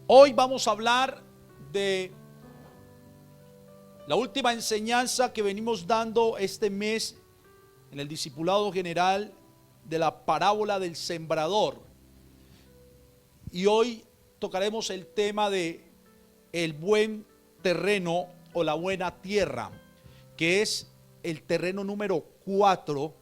Hoy vamos a hablar de la última enseñanza que venimos dando este mes en el discipulado general de la parábola del sembrador. Y hoy tocaremos el tema de el buen terreno o la buena tierra, que es el terreno número 4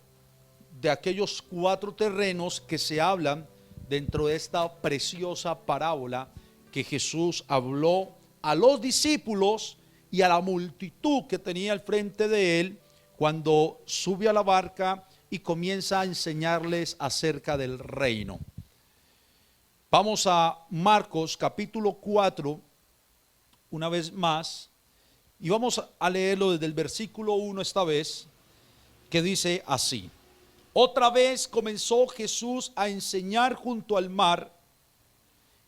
de aquellos 4 terrenos que se hablan dentro de esta preciosa parábola que Jesús habló a los discípulos y a la multitud que tenía al frente de él cuando sube a la barca y comienza a enseñarles acerca del reino. Vamos a Marcos capítulo 4 una vez más y vamos a leerlo desde el versículo 1 esta vez, que dice así: Otra vez comenzó Jesús a enseñar junto al mar,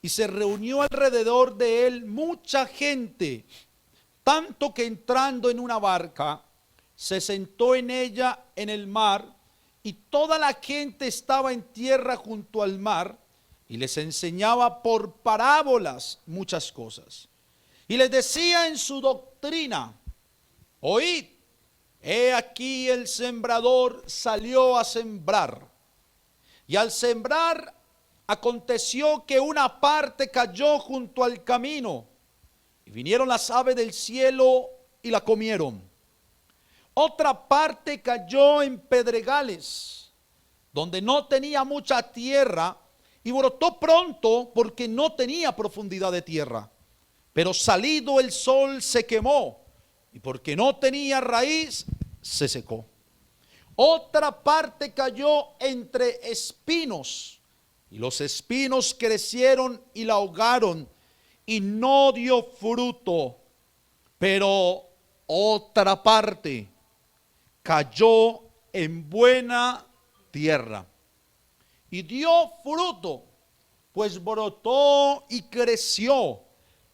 y se reunió alrededor de él mucha gente, tanto que entrando en una barca, se sentó en ella en el mar, y toda la gente estaba en tierra junto al mar, y les enseñaba por parábolas muchas cosas. Y les decía en su doctrina: Oíd, he aquí el sembrador salió a sembrar. Y al sembrar, aconteció que una parte cayó junto al camino, y vinieron las aves del cielo y la comieron. Otra parte cayó en pedregales, donde no tenía mucha tierra, y brotó pronto porque no tenía profundidad de tierra. Pero salido el sol se quemó, y porque no tenía raíz, se secó. Otra parte cayó entre espinos, y los espinos crecieron y la ahogaron, y no dio fruto. Pero otra parte cayó en buena tierra, y dio fruto, pues brotó y creció,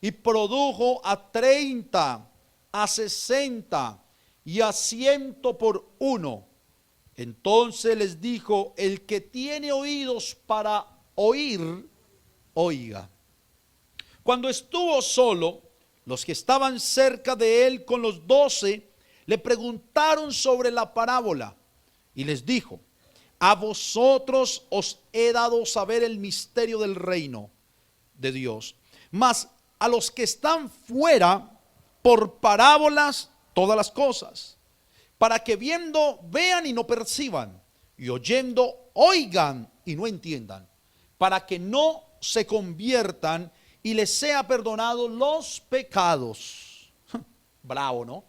y produjo a 30, a 60 y a 100 por uno. Entonces les dijo: el que tiene oídos para oír, oiga. Cuando estuvo solo, los que estaban cerca de él con los 12 le preguntaron sobre la parábola, y les dijo: a vosotros os he dado saber el misterio del reino de Dios, mas a los que están fuera, por parábolas todas las cosas, para que viendo vean y no perciban, y oyendo oigan y no entiendan, para que no se conviertan y les sea perdonado los pecados. Bravo, ¿no?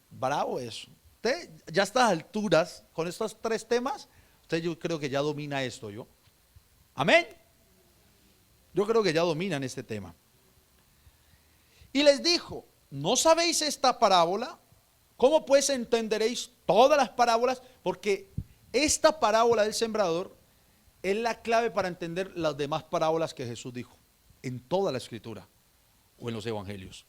Bravo eso. Usted ya a estas alturas, con estos 3 temas, usted yo creo que ya domina esto, ¿yo? Amén. Yo creo que ya dominan este tema. Y les dijo: ¿no sabéis esta parábola? ¿Cómo pues entenderéis todas las parábolas? Porque esta parábola del sembrador es la clave para entender las demás parábolas que Jesús dijo en toda la escritura o en los evangelios.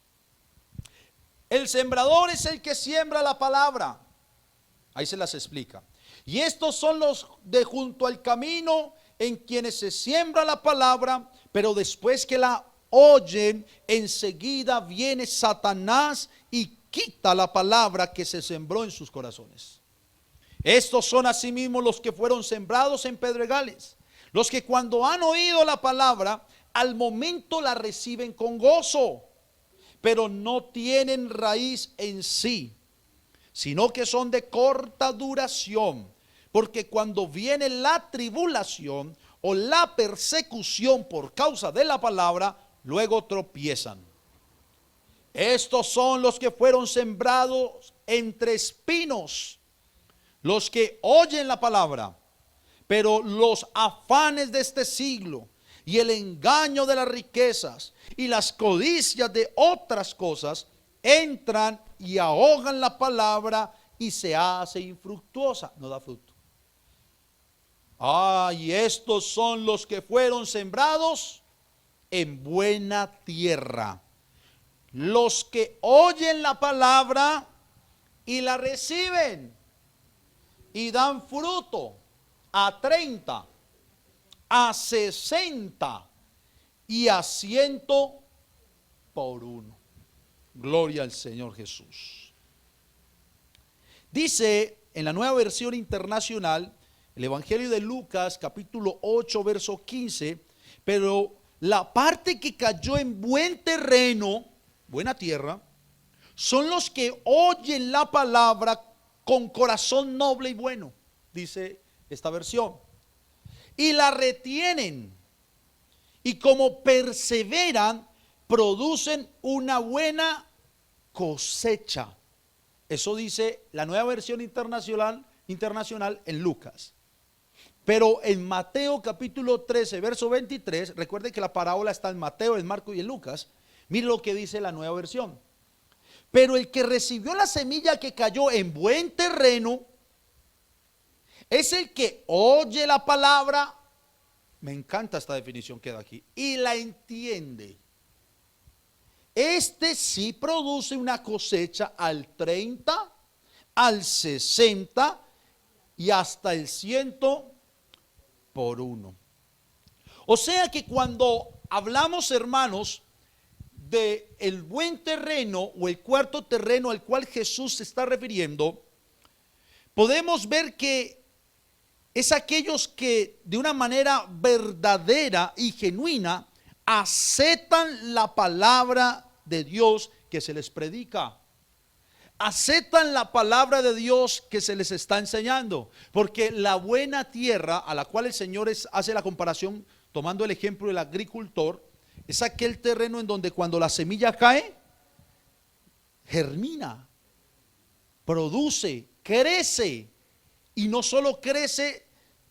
El sembrador es el que siembra la palabra. Ahí se las explica. Y estos son los de junto al camino, en quienes se siembra la palabra, pero después que la oyen, enseguida viene Satanás y quita la palabra que se sembró en sus corazones. Estos son asimismo los que fueron sembrados en pedregales, los que cuando han oído la palabra, al momento la reciben con gozo, pero no tienen raíz en sí, sino que son de corta duración, porque cuando viene la tribulación o la persecución por causa de la palabra, luego tropiezan. Estos son los que fueron sembrados entre espinos, los que oyen la palabra, pero los afanes de este siglo y el engaño de las riquezas y las codicias de otras cosas entran y ahogan la palabra y se hace infructuosa, no da fruto. Y estos son los que fueron sembrados en buena tierra, los que oyen la palabra y la reciben y dan fruto a 30, a 60 y a 100 por 1. Gloria al Señor Jesús. Dice en la Nueva Versión Internacional, el Evangelio de Lucas, capítulo 8, verso 15, pero la parte que cayó en buen terreno, buena tierra, son los que oyen la palabra con corazón noble y bueno, dice esta versión, y la retienen, y como perseveran, producen una buena cosecha. Eso dice la Nueva Versión Internacional en Lucas. Pero en Mateo capítulo 13, verso 23, recuerden que la parábola está en Mateo, en Marcos y en Lucas. Mire lo que dice la Nueva Versión. Pero el que recibió la semilla que cayó en buen terreno es el que oye la palabra. Me encanta esta definición que da aquí. Y la entiende. Este sí produce una cosecha al 30, al 60 y hasta el 100 por 1. O sea que cuando hablamos, hermanos, de el buen terreno o el cuarto terreno al cual Jesús se está refiriendo, podemos ver que es aquellos que de una manera verdadera y genuina aceptan la palabra de Dios que se les predica. Aceptan la palabra de Dios que se les está enseñando, porque la buena tierra a la cual el Señor hace la comparación, tomando el ejemplo del agricultor, es aquel terreno en donde cuando la semilla cae, germina, produce, crece, y no solo crece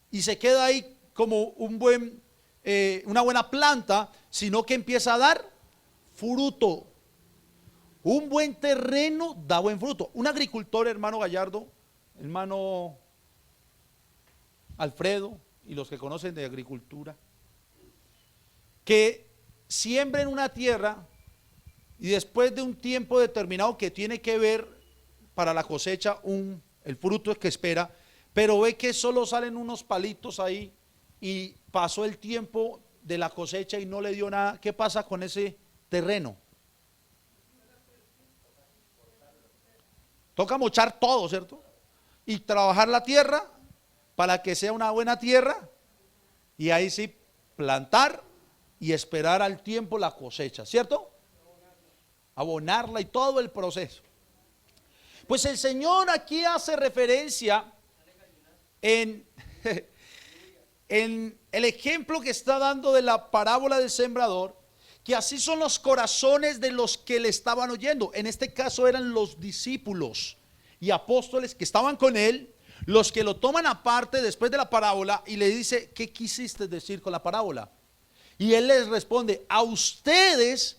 y se queda ahí como una buena planta, sino que empieza a dar fruto. Un buen terreno da buen fruto. Un agricultor, hermano Gallardo, hermano Alfredo y los que conocen de agricultura, que siembren una tierra y después de un tiempo determinado que tiene que ver para la cosecha el fruto que espera, pero ve que solo salen unos palitos ahí y pasó el tiempo de la cosecha y no le dio nada. ¿Qué pasa con ese terreno? Toca mochar todo, ¿cierto? Y trabajar la tierra para que sea una buena tierra y ahí sí plantar y esperar al tiempo la cosecha, ¿cierto? Abonarla y todo el proceso. Pues el Señor aquí hace referencia en el ejemplo que está dando de la parábola del sembrador, que así son los corazones de los que le estaban oyendo. En este caso eran los discípulos y apóstoles que estaban con él, los que lo toman aparte después de la parábola y le dice: ¿qué quisiste decir con la parábola? Y él les responde: a ustedes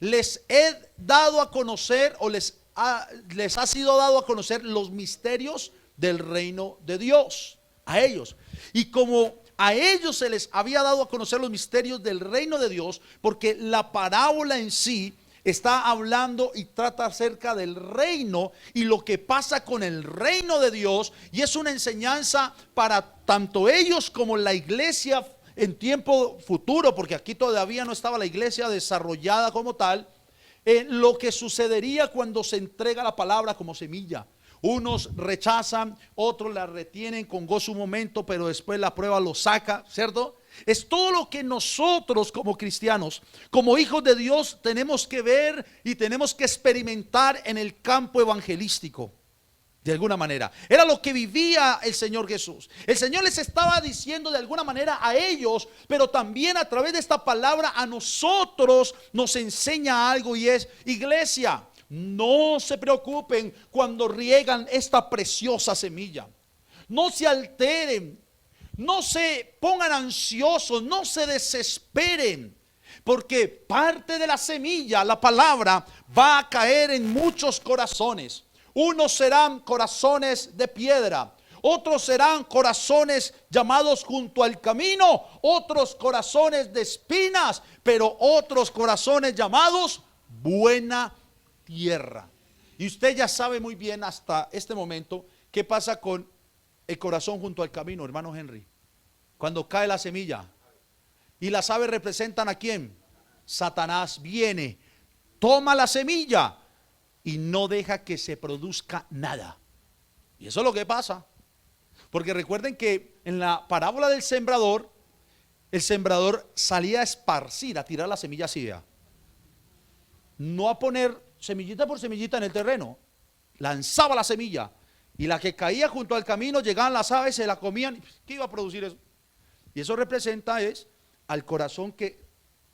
les he dado a conocer, o les ha sido dado a conocer los misterios del reino de Dios. A ellos. Y como a ellos se les había dado a conocer los misterios del reino de Dios, porque la parábola en sí está hablando y trata acerca del reino y lo que pasa con el reino de Dios, y es una enseñanza para tanto ellos como la iglesia en tiempo futuro, porque aquí todavía no estaba la iglesia desarrollada como tal, lo que sucedería cuando se entrega la palabra como semilla. Unos rechazan, otros la retienen con gozo un momento, pero después la prueba lo saca, ¿cierto? Es todo lo que nosotros como cristianos, como hijos de Dios, tenemos que ver y tenemos que experimentar en el campo evangelístico. De alguna manera, era lo que vivía el Señor Jesús. El Señor les estaba diciendo de alguna manera a ellos, pero también a través de esta palabra a nosotros nos enseña algo, y es: iglesia, no se preocupen cuando riegan esta preciosa semilla. No se alteren, no se pongan ansiosos, no se desesperen, porque parte de la semilla, la palabra, va a caer en muchos corazones. Unos serán corazones de piedra, otros serán corazones llamados junto al camino, otros corazones de espinas, pero otros corazones llamados buena tierra. Y usted ya sabe muy bien hasta este momento qué pasa con el corazón junto al camino, hermano Henry, cuando cae la semilla Y las aves representan ¿a quién? Satanás viene, toma la semilla y no deja que se produzca nada. Y eso es lo que pasa. Porque recuerden que en la parábola del sembrador, el sembrador salía a esparcir, a tirar la semilla así, ¿vea? No a poner semillita por semillita en el terreno. Lanzaba la semilla y la que caía junto al camino, llegaban las aves, se la comían. ¿Qué iba a producir eso? Y eso representa es al corazón que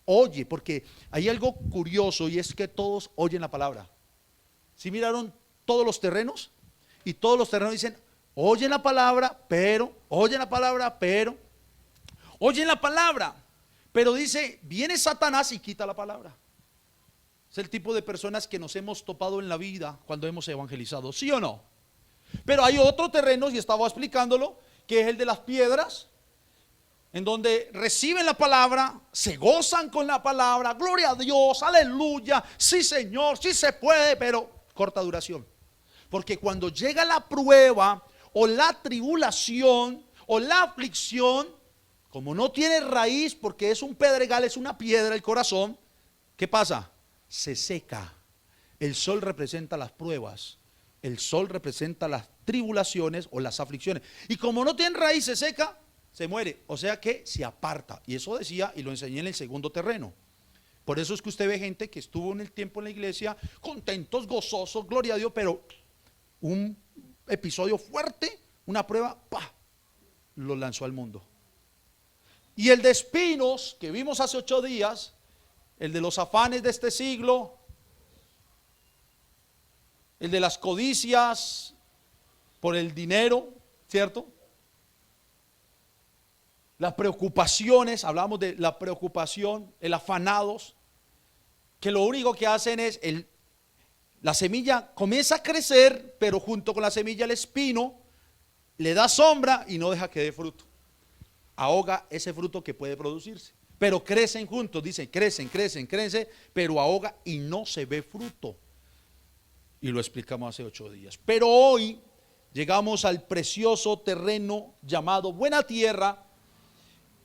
oye, porque hay algo curioso y es que todos oyen la palabra. ¿Sí miraron todos los terrenos? Y todos los terrenos dicen, oyen la palabra, pero, oyen la palabra, pero, oyen la palabra, pero dice, viene Satanás y quita la palabra. Es el tipo de personas que nos hemos topado en la vida cuando hemos evangelizado, ¿sí o no? Pero hay otro terreno, y estaba explicándolo, que es el de las piedras, en donde reciben la palabra, se gozan con la palabra, gloria a Dios, aleluya, sí Señor, sí se puede, pero corta duración. Porque cuando llega la prueba o la tribulación o la aflicción, como no tiene raíz, porque es un pedregal, es una piedra el corazón, ¿qué pasa? Se seca. El sol representa las pruebas, el sol representa las tribulaciones o las aflicciones. Y como no tiene raíz, se seca, se muere, o sea que se aparta. Y eso decía, y lo enseñé en el segundo terreno. Por eso es que usted ve gente que estuvo en el tiempo en la iglesia, contentos, gozosos, gloria a Dios, pero un episodio fuerte, una prueba, ¡pah!, lo lanzó al mundo. Y el de espinos, que vimos hace 8 días, el de los afanes de este siglo, el de las codicias por el dinero, ¿cierto? Las preocupaciones, hablamos de la preocupación, el afanados, que lo único que hacen es, la semilla comienza a crecer, pero junto con la semilla el espino le da sombra y no deja que dé fruto. Ahoga ese fruto que puede producirse. Pero crecen juntos, dicen, crecen, pero ahoga y no se ve fruto. Y lo explicamos hace 8 días. Pero hoy llegamos al precioso terreno llamado buena tierra,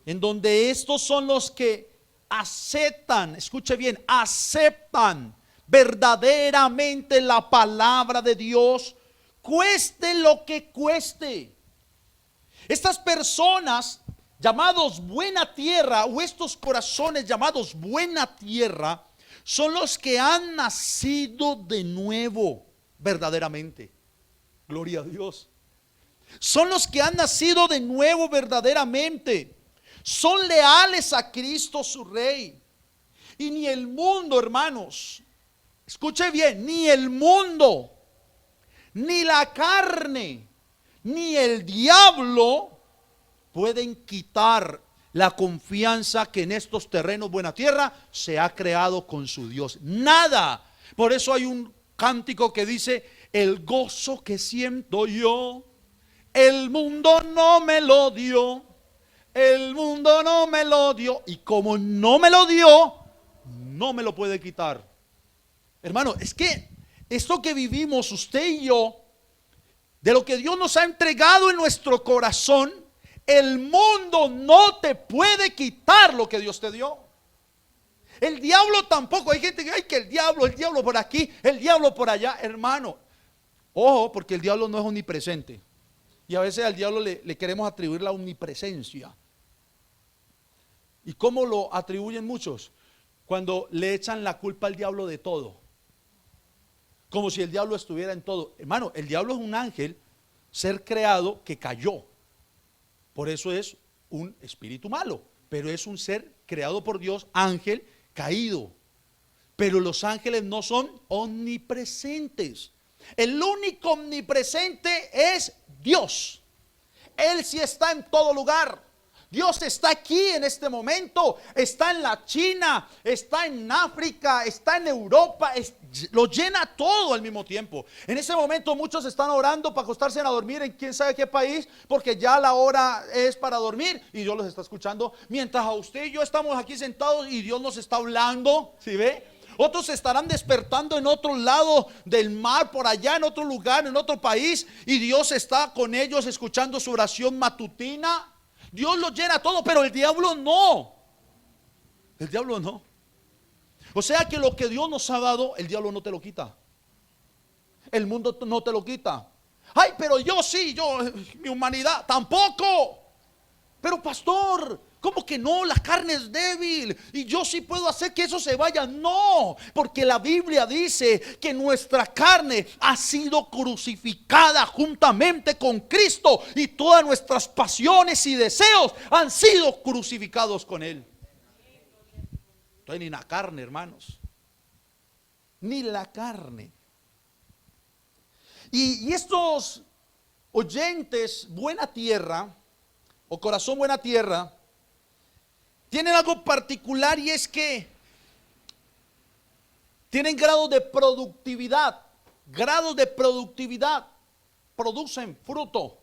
en donde estos son los que aceptan, escuche bien, aceptan verdaderamente la palabra de Dios, cueste lo que cueste. Estas personas llamados buena tierra, o estos corazones llamados buena tierra, son los que han nacido de nuevo verdaderamente. Gloria a Dios. Son los que han nacido de nuevo verdaderamente. Son leales a Cristo su Rey. Y ni el mundo, hermanos, escuche bien, ni el mundo, ni la carne, ni el diablo pueden quitar la confianza que en estos terrenos buena tierra se ha creado con su Dios. Nada. Por eso hay un cántico que dice, el gozo que siento yo, el mundo no me lo dio. El mundo no me lo dio, y como no me lo dio, no me lo puede quitar. Hermano, es que esto que vivimos usted y yo, de lo que Dios nos ha entregado en nuestro corazón, el mundo no te puede quitar lo que Dios te dio. El diablo tampoco. Hay gente que, ay, que el diablo por aquí, el diablo por allá. Hermano, ojo, porque el diablo no es omnipresente. Y a veces al diablo le queremos atribuir la omnipresencia. ¿Y cómo lo atribuyen muchos? Cuando le echan la culpa al diablo de todo, como si el diablo estuviera en todo. Hermano, el diablo es un ángel, ser creado que cayó. Por eso es un espíritu malo, pero es un ser creado por Dios, ángel caído. Pero los ángeles no son omnipresentes. El único omnipresente es Dios. Él sí está en todo lugar. Dios está aquí en este momento, está en la China, está en África, está en Europa, lo llena todo al mismo tiempo. En ese momento muchos están orando para acostarse a dormir en quién sabe qué país, porque ya la hora es para dormir y Dios los está escuchando. Mientras a usted y yo estamos aquí sentados y Dios nos está hablando, ¿sí ve? Otros estarán despertando en otro lado del mar, por allá en otro lugar, en otro país, y Dios está con ellos escuchando su oración matutina. Dios lo llena todo, pero el diablo no. El diablo no. O sea que lo que Dios nos ha dado, el diablo no te lo quita. El mundo no te lo quita. Ay, pero yo sí, mi humanidad, tampoco. Pero pastor, ¿cómo que no? La carne es débil y yo sí puedo hacer que eso se vaya. No, porque la Biblia dice que nuestra carne ha sido crucificada juntamente con Cristo y todas nuestras pasiones y deseos han sido crucificados con Él. Entonces ni la carne, hermanos, ni la carne. Y estos oyentes, buena tierra o corazón buena tierra, tienen algo particular, y es que tienen grados de productividad. Grados de productividad. Producen fruto.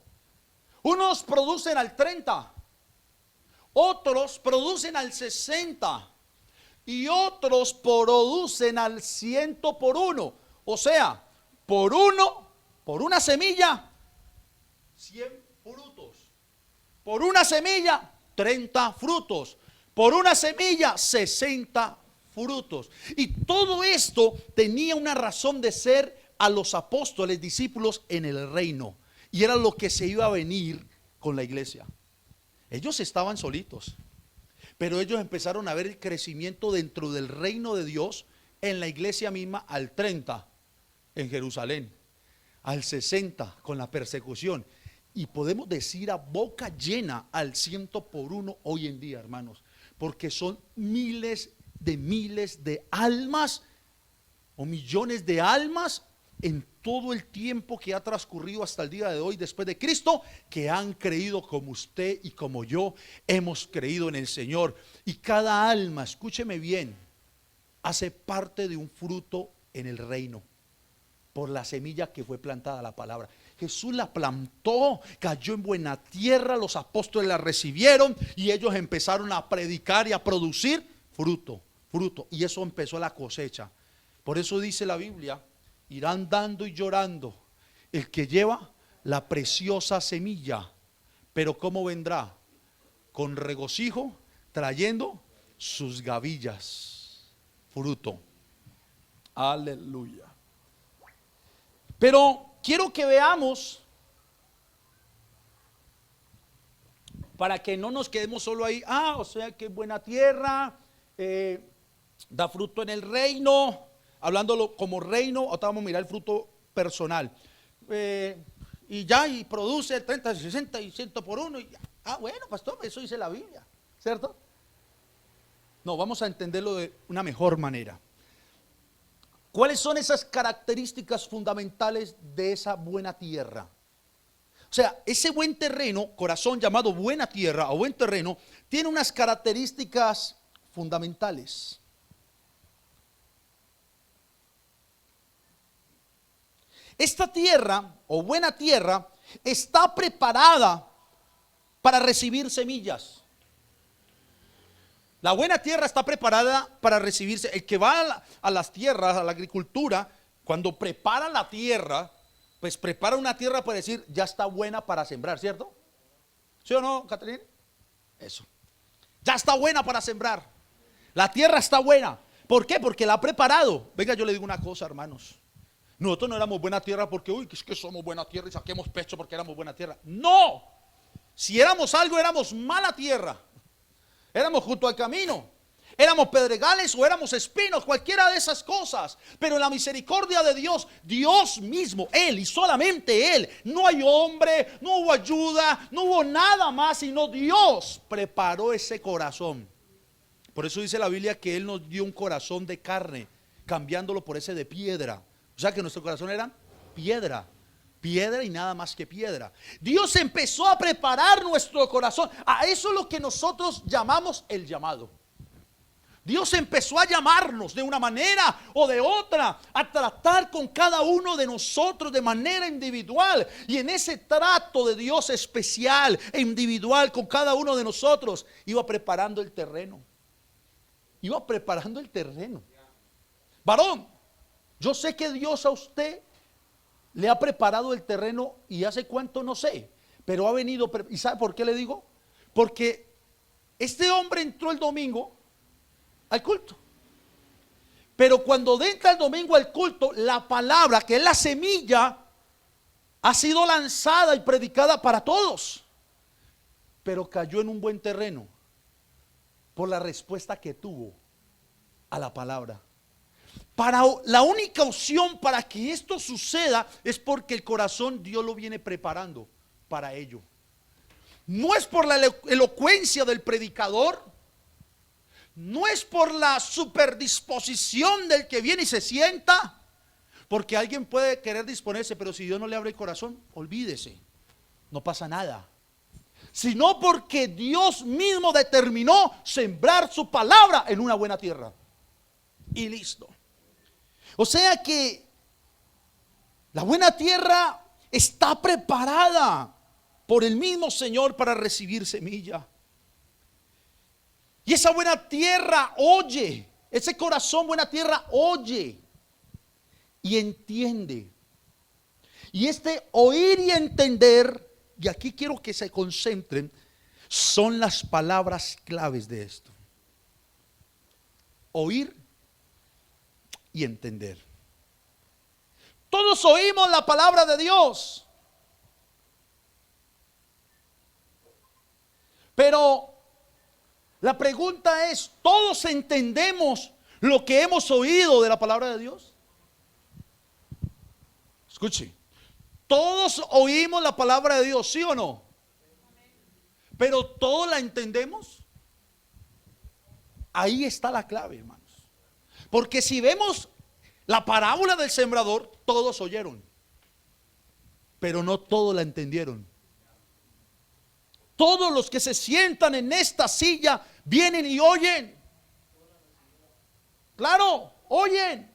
Unos producen al 30, otros producen al 60 y otros producen al 100 por uno. O sea, por una semilla, 100 frutos. Por una semilla, 30 frutos. Por una semilla, 60 frutos. Y todo esto tenía una razón de ser a los apóstoles, discípulos en el reino. Y era lo que se iba a venir con la iglesia. Ellos estaban solitos, pero ellos empezaron a ver el crecimiento dentro del reino de Dios en la iglesia misma al 30 en Jerusalén, al 60 con la persecución, y podemos decir a boca llena al 100 por uno hoy en día, hermanos, porque son miles de almas o millones de almas en todo el tiempo que ha transcurrido hasta el día de hoy después de Cristo, que han creído como usted y como yo hemos creído en el Señor. Y cada alma, escúcheme bien, hace parte de un fruto en el reino por la semilla que fue plantada, la palabra. Jesús la plantó, cayó en buena tierra, los apóstoles la recibieron y ellos empezaron a predicar y a producir fruto, y eso empezó la cosecha. Por eso dice la Biblia: irán dando y llorando el que lleva la preciosa semilla, pero ¿cómo vendrá? Con regocijo, trayendo sus gavillas, fruto. Aleluya. Pero quiero que veamos, para que no nos quedemos solo ahí, o sea que es buena tierra, da fruto en el reino, hablándolo como reino. Ahora vamos a mirar el fruto personal. Y produce el 30, 60 y 100 por uno. Bueno, pastor, eso dice la Biblia, ¿cierto? No, vamos a entenderlo de una mejor manera. ¿Cuáles son esas características fundamentales de esa buena tierra? O sea, ese buen terreno, corazón llamado buena tierra o buen terreno, tiene unas características fundamentales. Esta tierra o buena tierra está preparada para recibir semillas. La buena tierra está preparada para recibirse. El que va a las tierras, a la agricultura, cuando prepara la tierra, pues prepara una tierra para decir, ya está buena para sembrar, ¿cierto? ¿Sí o no, Caterina? Eso. Ya está buena para sembrar. La tierra está buena. ¿Por qué? Porque la ha preparado. Venga, yo le digo una cosa, hermanos. Nosotros no éramos buena tierra porque, es que somos buena tierra y saquemos pecho porque éramos buena tierra. No. Si éramos algo, éramos mala tierra. Éramos junto al camino, éramos pedregales o éramos espinos, cualquiera de esas cosas. Pero en la misericordia de Dios, Dios mismo, Él y solamente Él, no hay hombre, no hubo ayuda, no hubo nada más, sino Dios preparó ese corazón. Por eso dice la Biblia que Él nos dio un corazón de carne, cambiándolo por ese de piedra. O sea que nuestro corazón era piedra y nada más que piedra. Dios empezó a preparar nuestro corazón. A eso es lo que nosotros llamamos el llamado. Dios empezó a llamarnos de una manera o de otra, a tratar con cada uno de nosotros de manera individual. Y en ese trato de Dios especial e individual con cada uno de nosotros, iba preparando el terreno. Iba preparando el terreno. Varón, yo sé que Dios a usted le ha preparado el terreno, y hace cuánto no sé, pero ha venido. ¿Y sabe por qué le digo? Porque este hombre entró el domingo al culto. Pero cuando entra el domingo al culto, la palabra, que es la semilla, ha sido lanzada y predicada para todos. Pero cayó en un buen terreno por la respuesta que tuvo a la palabra. La única opción para que esto suceda es porque el corazón Dios lo viene preparando para ello. No es por la elocuencia del predicador, no es por la superdisposición del que viene y se sienta, porque alguien puede querer disponerse, pero si Dios no le abre el corazón, olvídese, no pasa nada. Sino porque Dios mismo determinó sembrar su palabra en una buena tierra. Y listo. O sea que la buena tierra está preparada por el mismo Señor para recibir semilla. Y esa buena tierra oye, ese corazón buena tierra oye y entiende. Y este oír y entender, y aquí quiero que se concentren, son las palabras claves de esto. Oír y entender. Todos oímos la palabra de Dios, pero la pregunta es, ¿todos entendemos lo que hemos oído de la palabra de Dios? Escuche, todos oímos la palabra de Dios, ¿sí o no? Pero ¿todos la entendemos? Ahí está la clave, hermanos. Porque si vemos la parábola del sembrador, todos oyeron, pero no todos la entendieron. Todos los que se sientan en esta silla vienen y oyen. Claro, oyen.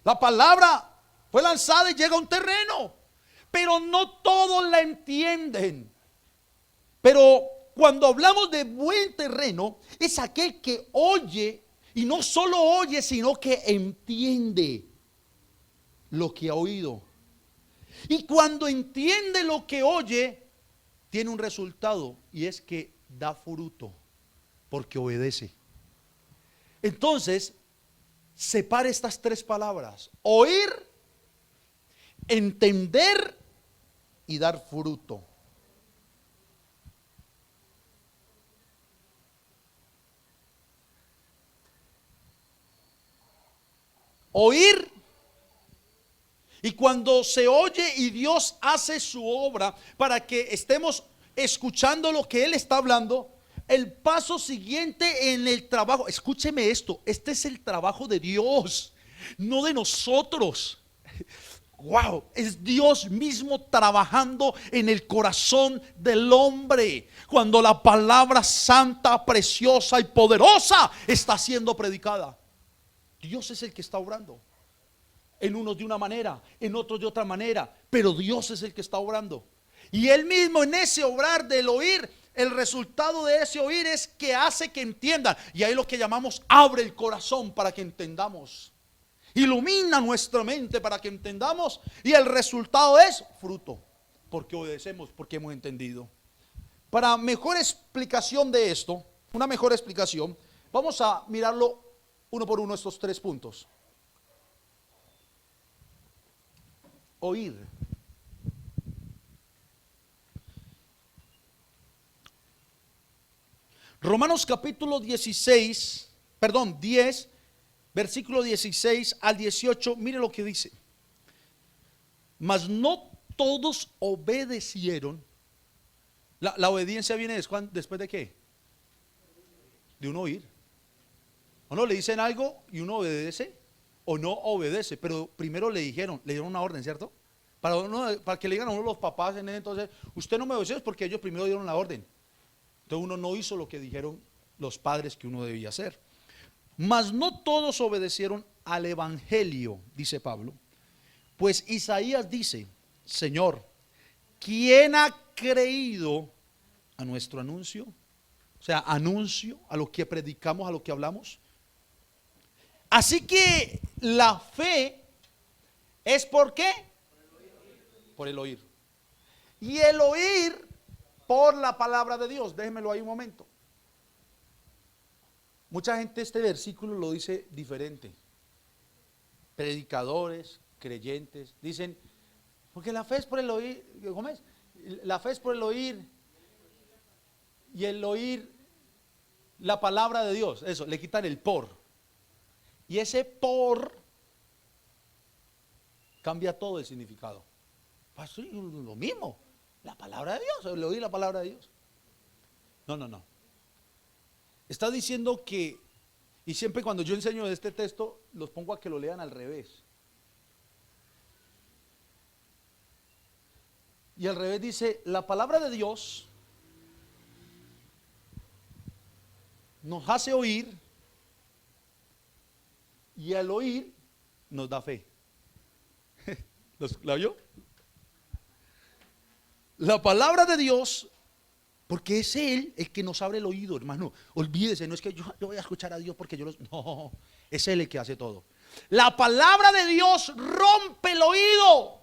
La palabra fue lanzada y llega a un terreno, pero no todos la entienden. Pero cuando hablamos de buen terreno, es aquel que oye, y no solo oye, sino que entiende lo que ha oído. Y cuando entiende lo que oye, tiene un resultado, y es que da fruto, porque obedece. Entonces, separe estas tres palabras: oír, entender y dar fruto. Oír, y cuando se oye y Dios hace su obra para que estemos escuchando lo que Él está hablando, el paso siguiente en el trabajo, escúcheme esto, este es el trabajo de Dios, no de nosotros. Wow, es Dios mismo trabajando en el corazón del hombre cuando la palabra santa, preciosa y poderosa está siendo predicada. Dios es el que está obrando. En unos de una manera, en otros de otra manera, pero Dios es el que está obrando. Y Él mismo en ese obrar del oír, el resultado de ese oír es que hace que entiendan. Y ahí lo que llamamos abre el corazón para que entendamos. Ilumina nuestra mente para que entendamos. Y el resultado es fruto, porque obedecemos, porque hemos entendido. Para mejor explicación de esto, una mejor explicación, vamos a mirarlo uno por uno, estos tres puntos. Oír. Romanos capítulo 10, versículo 16 al 18, mire lo que dice. Mas no todos obedecieron. La obediencia viene después de ¿qué? De un oír. ¿O no le dicen algo y uno obedece o no obedece? Pero primero le dieron una orden, ¿cierto? Para que le digan a uno los papás en ese entonces, usted no me obedeció, porque ellos primero dieron la orden. Entonces uno no hizo lo que dijeron los padres que uno debía hacer. Mas no todos obedecieron al evangelio, dice Pablo. Pues Isaías dice: Señor, ¿quién ha creído a nuestro anuncio? O sea, anuncio, a lo que predicamos, a lo que hablamos. Así que la fe es ¿por qué? Por el oír. Y el oír por la palabra de Dios. Déjenmelo ahí un momento. Mucha gente este versículo lo dice diferente. Predicadores, creyentes, dicen, porque la fe es por el oír, ¿cómo es? La fe es por el oír y el oír la palabra de Dios. Eso, le quitan el por. Y ese por cambia todo el significado. Pues sí, lo mismo, la palabra de Dios, el oír la palabra de Dios. No. Está diciendo que, y siempre cuando yo enseño este texto, los pongo a que lo lean al revés. Y al revés dice, la palabra de Dios nos hace oír y al oír nos da fe. ¿La vio? La palabra de Dios, porque es Él el que nos abre el oído, hermano. Olvídese, no es que yo voy a escuchar a Dios porque no, es Él el que hace todo. La palabra de Dios rompe el oído.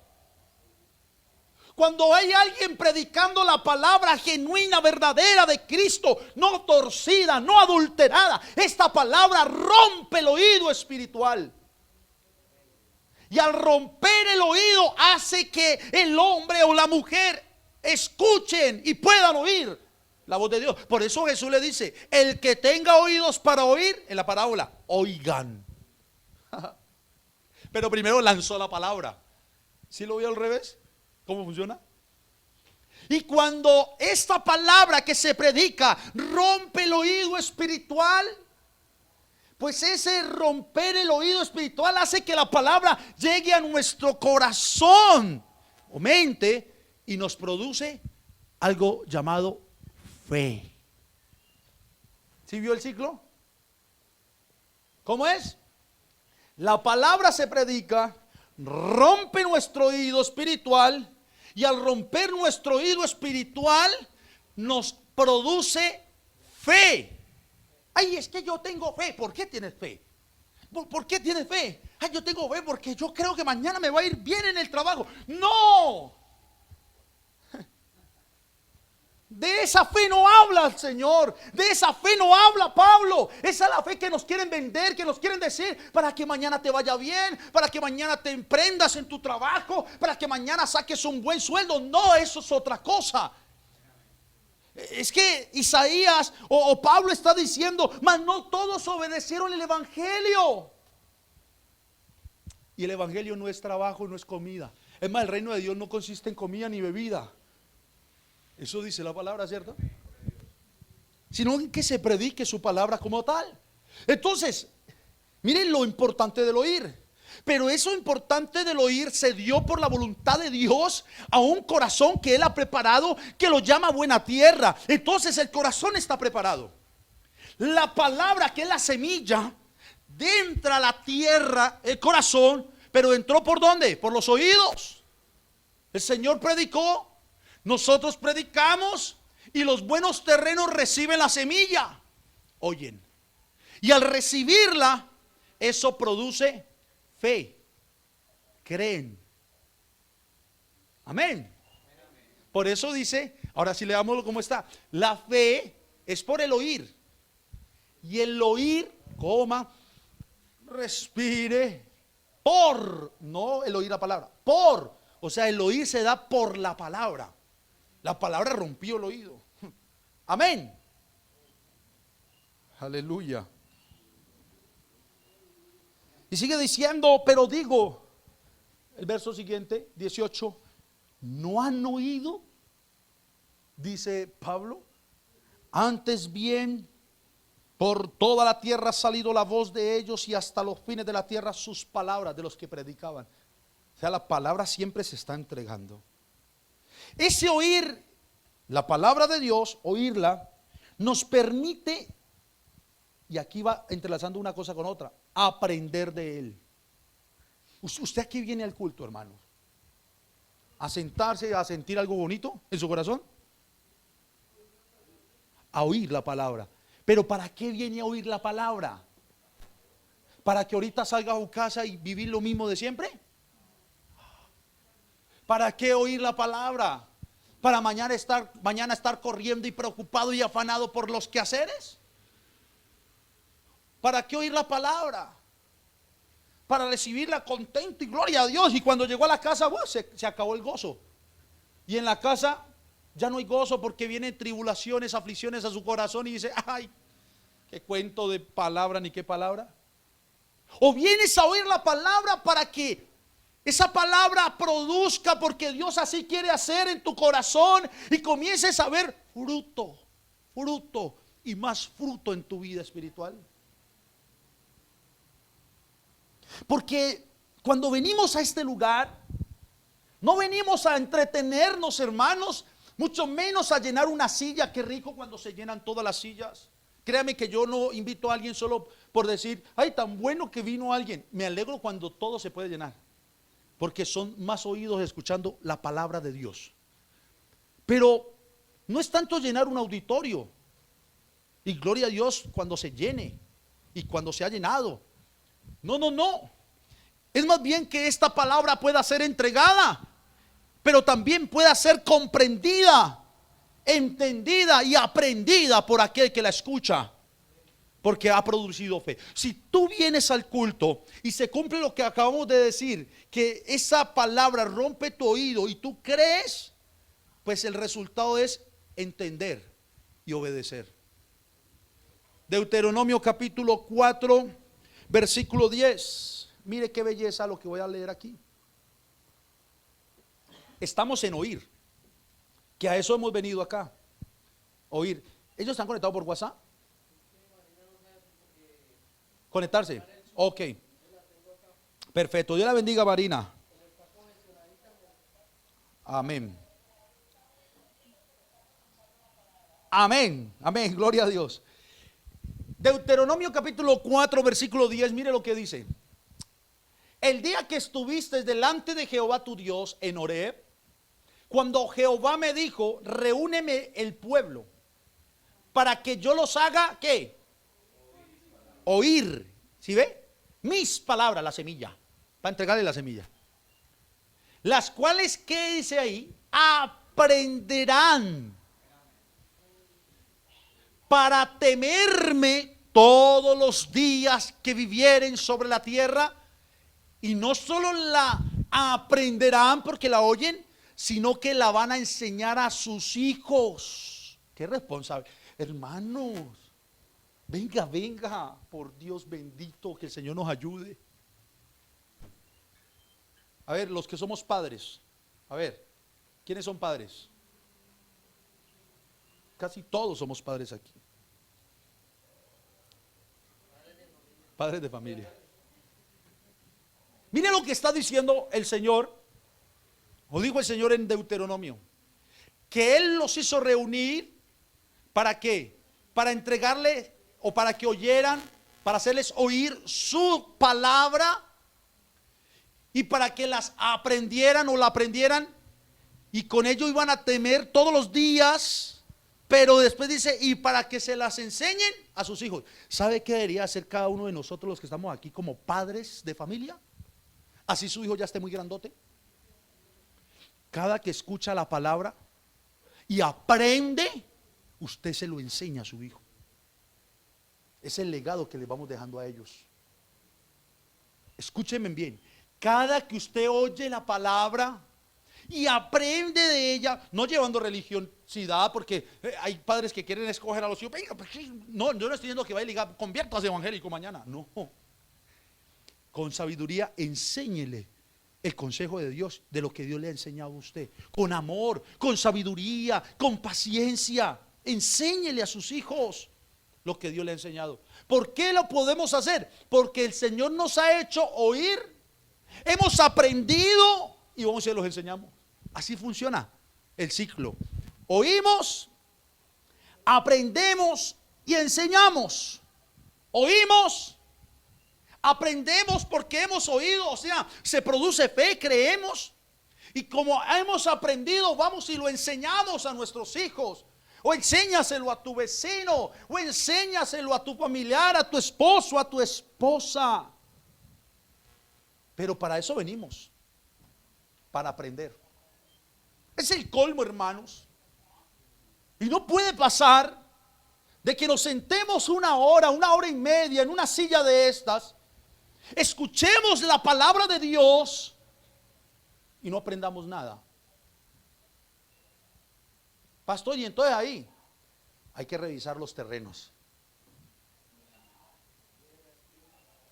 Cuando hay alguien predicando la palabra genuina, verdadera de Cristo, no torcida, no adulterada, esta palabra rompe el oído espiritual. Y al romper el oído hace que el hombre o la mujer escuchen y puedan oír la voz de Dios. Por eso Jesús le dice, el que tenga oídos para oír, en la parábola, oigan. Pero primero lanzó la palabra. ¿Sí lo vio al revés? ¿Cómo funciona? Y cuando esta palabra que se predica rompe el oído espiritual, pues ese romper el oído espiritual hace que la palabra llegue a nuestro corazón o mente y nos produce algo llamado fe. ¿Sí vio el ciclo? ¿Cómo es? La palabra se predica, rompe nuestro oído espiritual y al romper nuestro oído espiritual nos produce fe. Ay, es que yo tengo fe. ¿Por qué tienes fe? ¿Por qué tienes fe? Ay, yo tengo fe porque yo creo que mañana me va a ir bien en el trabajo. No. De esa fe no habla el Señor. De esa fe no habla Pablo. Esa es la fe que nos quieren vender, que nos quieren decir para que mañana te vaya bien, para que mañana te emprendas en tu trabajo, para que mañana saques un buen sueldo. No, eso es otra cosa. Es que Isaías o Pablo está diciendo, mas no todos obedecieron el evangelio. Y el evangelio no es trabajo, no es comida. Es más, el reino de Dios no consiste en comida ni bebida. Eso dice la palabra, ¿cierto? Sino en que se predique su palabra como tal. Entonces, miren lo importante del oír. Pero eso importante del oír se dio por la voluntad de Dios a un corazón que Él ha preparado, que lo llama buena tierra. Entonces el corazón está preparado. La palabra, que es la semilla, entra a la tierra, el corazón, pero entró ¿por dónde? Por los oídos. El Señor predicó, nosotros predicamos y los buenos terrenos reciben la semilla, oyen. Y al recibirla, eso produce fe, creen. Amén. Por eso dice, ahora sí leámoslo como está. La fe es por el oír. Y el oír, respire, por, no el oír la palabra, por. O sea, el oír se da por la palabra. La palabra rompió el oído. Amén. Aleluya. Y sigue diciendo, pero digo, el verso siguiente, 18, ¿no han oído? Dice Pablo, antes bien, por toda la tierra ha salido la voz de ellos y hasta los fines de la tierra sus palabras, de los que predicaban. O sea, la palabra siempre se está entregando. Ese oír la palabra de Dios, oírla, nos permite, y aquí va entrelazando una cosa con otra, aprender de Él. Usted aquí viene al culto, hermano, a sentarse, a sentir algo bonito en su corazón, a oír la palabra. Pero ¿para qué viene a oír la palabra? ¿Para que ahorita salga a su casa y vivir lo mismo de siempre? ¿Para qué oír la palabra? ¿Para mañana estar corriendo y preocupado y afanado por los quehaceres? ¿Para qué oír la palabra? Para recibirla contento y gloria a Dios. Y cuando llegó a la casa, se acabó el gozo. Y en la casa ya no hay gozo porque vienen tribulaciones, aflicciones a su corazón y dice, ay, qué cuento de palabra ni qué palabra. O vienes a oír la palabra para que esa palabra produzca, porque Dios así quiere hacer en tu corazón, y comiences a ver fruto, fruto y más fruto en tu vida espiritual. Porque cuando venimos a este lugar, no venimos a entretenernos, hermanos, mucho menos a llenar una silla. Qué rico cuando se llenan todas las sillas. Créame que yo no invito a alguien solo por decir, ay, tan bueno que vino alguien. Me alegro cuando todo se puede llenar, porque son más oídos escuchando la palabra de Dios. Pero no es tanto llenar un auditorio, y gloria a Dios cuando se llene y cuando se ha llenado. No, no, no. Es más bien que esta palabra pueda ser entregada, pero también pueda ser comprendida, entendida y aprendida por aquel que la escucha, porque ha producido fe. Si tú vienes al culto y se cumple lo que acabamos de decir, que esa palabra rompe tu oído y tú crees, pues el resultado es entender y obedecer. Deuteronomio capítulo 4, versículo 10. Mire qué belleza lo que voy a leer aquí. Estamos en oír, que a eso hemos venido acá. Oír. ¿Ellos están conectados por WhatsApp? ¿Conectarse? Ok. Perfecto. Dios la bendiga, Marina. Amén. Amén. Amén. Gloria a Dios. Deuteronomio capítulo 4, versículo 10. Mire lo que dice. El día que estuviste delante de Jehová tu Dios en Horeb, cuando Jehová me dijo, reúneme el pueblo, para que yo los haga, ¿qué? Oír. ¿Sí ve? Mis palabras, la semilla, para entregarle la semilla. Las cuales, ¿qué dice ahí? Aprenderán para temerme todos los días que vivieren sobre la tierra. Y no solo la aprenderán porque la oyen, sino que la van a enseñar a sus hijos. Qué responsable. Hermanos, venga, venga, por Dios bendito, que el Señor nos ayude. A ver, los que somos padres, a ver, ¿quiénes son padres? Casi todos somos padres aquí. Padres de familia. Mire lo que está diciendo el Señor, o dijo el Señor en Deuteronomio, que Él los hizo reunir, ¿para qué? Para entregarle, o para que oyeran, para hacerles oír su palabra, y para que las aprendieran o la aprendieran, y con ello iban a temer todos los días. Pero después dice, y para que se las enseñen a sus hijos. ¿Sabe qué debería hacer cada uno de nosotros los que estamos aquí como padres de familia? Así su hijo ya esté muy grandote. Cada que escucha la palabra y aprende, usted se lo enseña a su hijo. Es el legado que le vamos dejando a ellos. Escúchenme bien. Cada que usted oye la palabra y aprende de ella, no llevando religiosidad, porque hay padres que quieren escoger a los hijos. Venga, no, yo no estoy diciendo que vaya a ligar, conviértase evangélico mañana. No. Con sabiduría, enséñele el consejo de Dios, de lo que Dios le ha enseñado a usted. Con amor, con sabiduría, con paciencia. Enséñele a sus hijos lo que Dios le ha enseñado. ¿Por qué lo podemos hacer? Porque el Señor nos ha hecho oír. Hemos aprendido y vamos y se los enseñamos. Así funciona el ciclo. Oímos, aprendemos y enseñamos. Oímos, aprendemos porque hemos oído, o sea, se produce fe, creemos. Y como hemos aprendido, vamos y lo enseñamos a nuestros hijos. O enséñaselo a tu vecino, o enséñaselo a tu familiar, a tu esposo, a tu esposa. Pero para eso venimos, para aprender. Es el colmo, hermanos. Y no puede pasar de que nos sentemos una hora y media en una silla de estas, escuchemos la palabra de Dios y no aprendamos nada. Pastor, y entonces ahí hay que revisar los terrenos.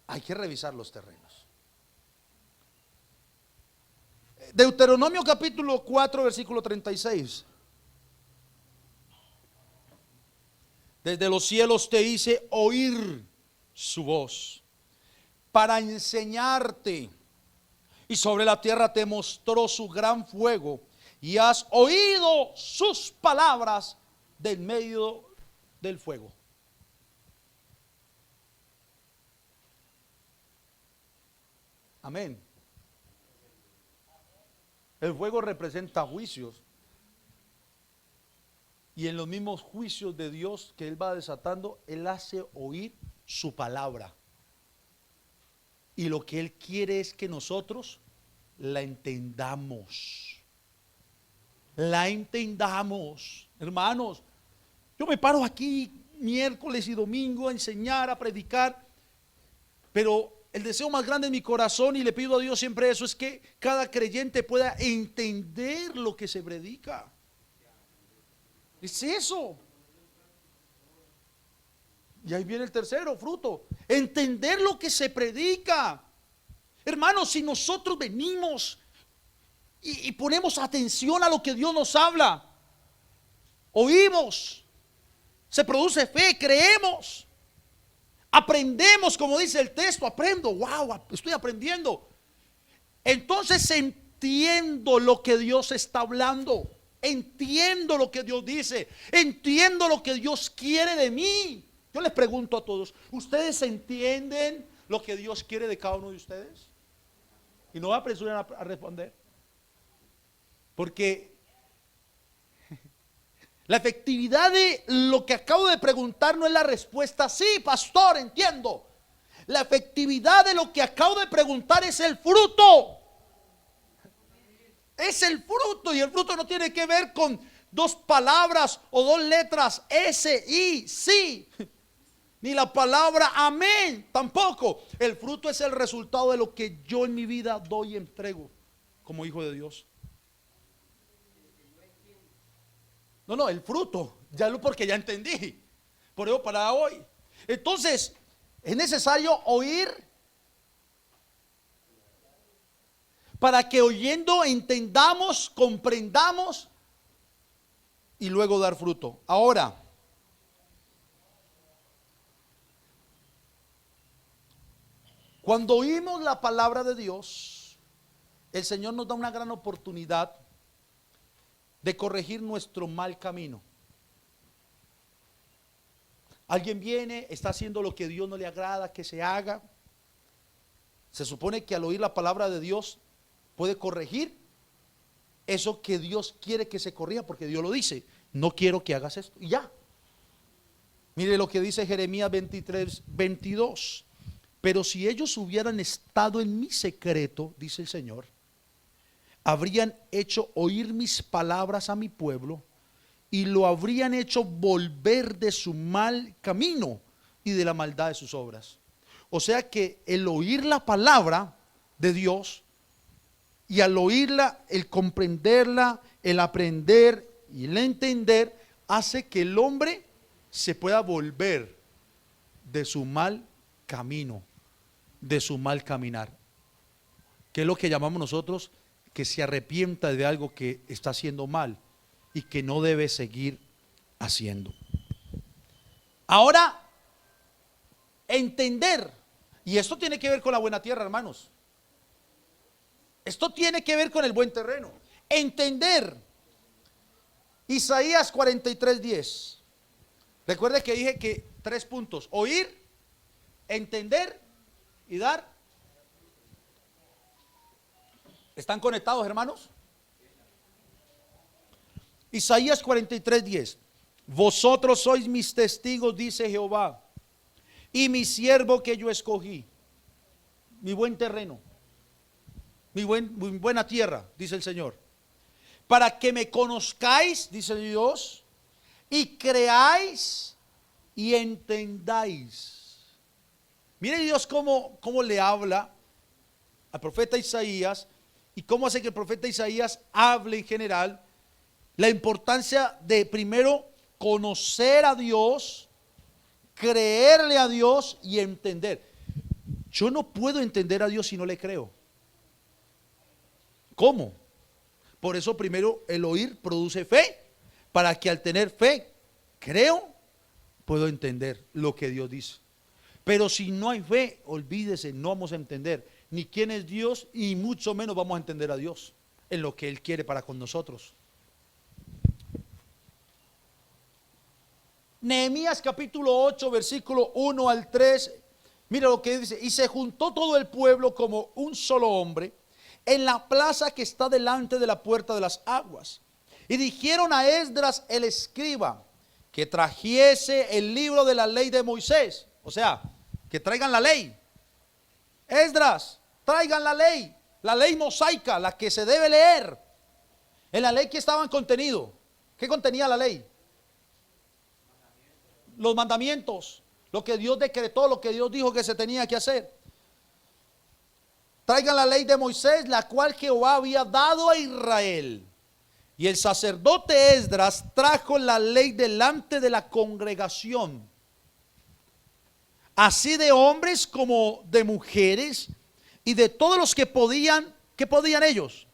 Hay que revisar los terrenos. Deuteronomio capítulo 4, versículo 36. Desde los cielos te hice oír su voz para enseñarte, y sobre la tierra te mostró su gran fuego, y has oído sus palabras del medio del fuego. Amén. El fuego representa juicios. Y en los mismos juicios de Dios que Él va desatando, Él hace oír su palabra. Y lo que Él quiere es que nosotros la entendamos. La entendamos. Hermanos, yo me paro aquí miércoles y domingo a enseñar, a predicar, pero el deseo más grande de mi corazón, y le pido a Dios siempre eso, es que cada creyente pueda entender lo que se predica. Es eso. Y ahí viene el tercero fruto: entender lo que se predica. Hermanos, si nosotros venimos y ponemos atención a lo que Dios nos habla, oímos, se produce fe, creemos, aprendemos, como dice el texto, aprendo, wow, estoy aprendiendo. Entonces entiendo lo que Dios está hablando, entiendo lo que Dios dice, entiendo lo que Dios quiere de mí. Yo les pregunto a todos, ¿ustedes entienden lo que Dios quiere de cada uno de ustedes? Y no va a apresurar a responder, porque la efectividad de lo que acabo de preguntar no es la respuesta. Sí, pastor, entiendo. La efectividad de lo que acabo de preguntar es el fruto. Es el fruto, y el fruto no tiene que ver con dos palabras o dos letras, S, I, sí, ni la palabra amén, tampoco. El fruto es el resultado de lo que yo en mi vida doy y entrego como hijo de Dios. No, el fruto, porque ya entendí. Por eso para hoy. Entonces, es necesario oír para que oyendo entendamos, comprendamos y luego dar fruto. Ahora, cuando oímos la palabra de Dios, el Señor nos da una gran oportunidad de corregir nuestro mal camino. Alguien viene, está haciendo lo que Dios no le agrada que se haga. Se supone que al oír la palabra de Dios puede corregir eso que Dios quiere que se corrija, porque Dios lo dice: no quiero que hagas esto, y ya. Mire lo que dice Jeremías 23, 22. Pero si ellos hubieran estado en mi secreto, dice el Señor, habrían hecho oír mis palabras a mi pueblo, y lo habrían hecho volver de su mal camino y de la maldad de sus obras. O sea que el oír la palabra de Dios, y al oírla, el comprenderla, el aprender y el entender, hace que el hombre se pueda volver de su mal camino, de su mal caminar, que es lo que llamamos nosotros que se arrepienta de algo que está haciendo mal y que no debe seguir haciendo. Ahora, entender, y esto tiene que ver con la buena tierra, hermanos. Esto tiene que ver con el buen terreno. Entender. Isaías 43:10. Recuerde que dije que 3 puntos: oír, entender y dar. ¿Están conectados, hermanos? Isaías 43:10. Vosotros sois mis testigos, dice Jehová, y mi siervo que yo escogí, mi buen terreno, mi buena tierra, dice el Señor, para que me conozcáis, dice Dios, y creáis y entendáis. Mire Dios cómo le habla al profeta Isaías y cómo hace que el profeta Isaías hable en general. La importancia de primero conocer a Dios, creerle a Dios y entender. Yo no puedo entender a Dios si no le creo. ¿Cómo? Por eso primero el oír produce fe, para que al tener fe, creo, puedo entender lo que Dios dice. Pero si no hay fe, olvídese, no vamos a entender ni quién es Dios y mucho menos vamos a entender a Dios en lo que Él quiere para con nosotros. Nehemías capítulo 8, versículo 1 al 3. Mira lo que dice: y se juntó todo el pueblo como un solo hombre en la plaza que está delante de la puerta de las aguas. Y dijeron a Esdras el escriba que trajese el libro de la ley de Moisés. O sea, que traigan la ley. Esdras, traigan la ley mosaica, la que se debe leer. En la ley que estaban contenido. ¿Qué contenía la ley? Los mandamientos, lo que Dios decretó, lo que Dios dijo que se tenía que hacer. Traigan la ley de Moisés, la cual Jehová había dado a Israel. Y el sacerdote Esdras trajo la ley delante de la congregación, así de hombres como de mujeres, y de todos los que podían. ¿Qué podían ellos?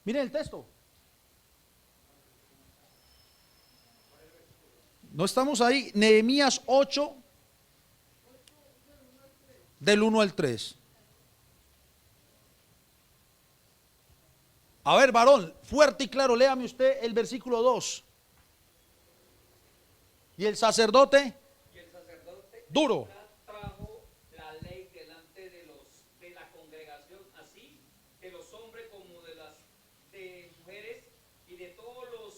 Miren el texto. No estamos ahí. Nehemías 8, del 1 al 3. A ver, varón, fuerte y claro, léame usted el versículo 2. Y el sacerdote, duro, trajo la ley delante de la congregación, así de los hombres como de las mujeres y de todos los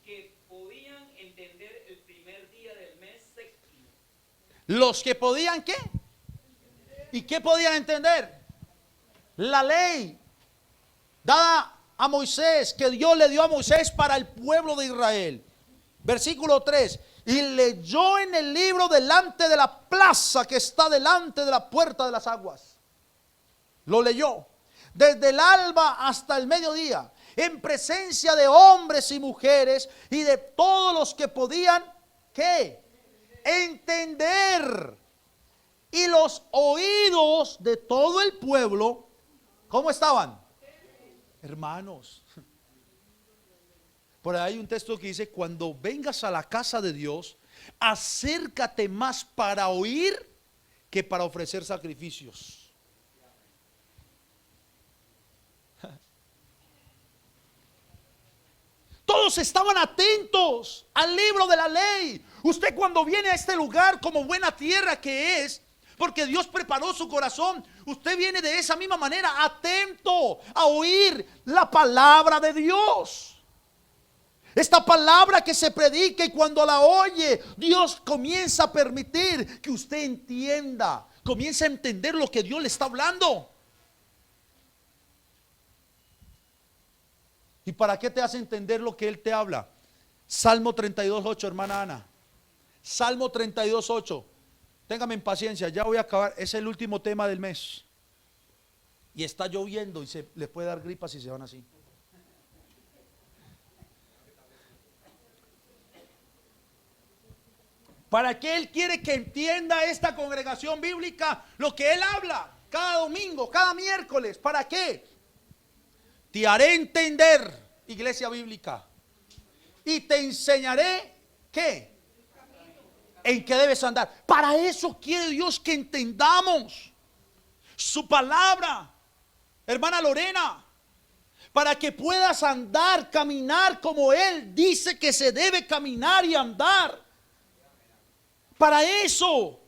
que podían entender el primer día del mes séptimo. los que podían, ¿qué? ¿Y qué podían entender? La ley dada a Moisés, que Dios le dio a Moisés para el pueblo de Israel. Versículo 3. Y leyó en el libro delante de la plaza que está delante de la puerta de las aguas. Lo leyó desde el alba hasta el mediodía, en presencia de hombres y mujeres y de todos los que podían, ¿qué? Entender. Y los oídos de todo el pueblo, ¿cómo estaban? Hermanos, por ahí hay un texto que dice: cuando vengas a la casa de Dios, acércate más para oír que para ofrecer sacrificios. Todos estaban atentos al libro de la ley. Usted cuando viene a este lugar como buena tierra que es, porque Dios preparó su corazón, usted viene de esa misma manera, atento a oír la palabra de Dios. Esta palabra que se predica, y cuando la oye, Dios comienza a permitir que usted entienda, comienza a entender lo que Dios le está hablando. ¿Y para qué te hace entender lo que Él te habla? Salmo 32:8, hermana Ana. Salmo 32:8. Téngame en paciencia, ya voy a acabar. Es el último tema del mes. Y está lloviendo y se les puede dar gripa si se van así. ¿Para qué Él quiere que entienda esta congregación bíblica lo que Él habla cada domingo, cada miércoles? ¿Para qué? Te haré entender, iglesia bíblica, y te enseñaré ¿qué? En qué debes andar. Para eso quiere Dios que entendamos su palabra, hermana Lorena, para que puedas andar, caminar como Él dice que se debe caminar y andar. Para eso.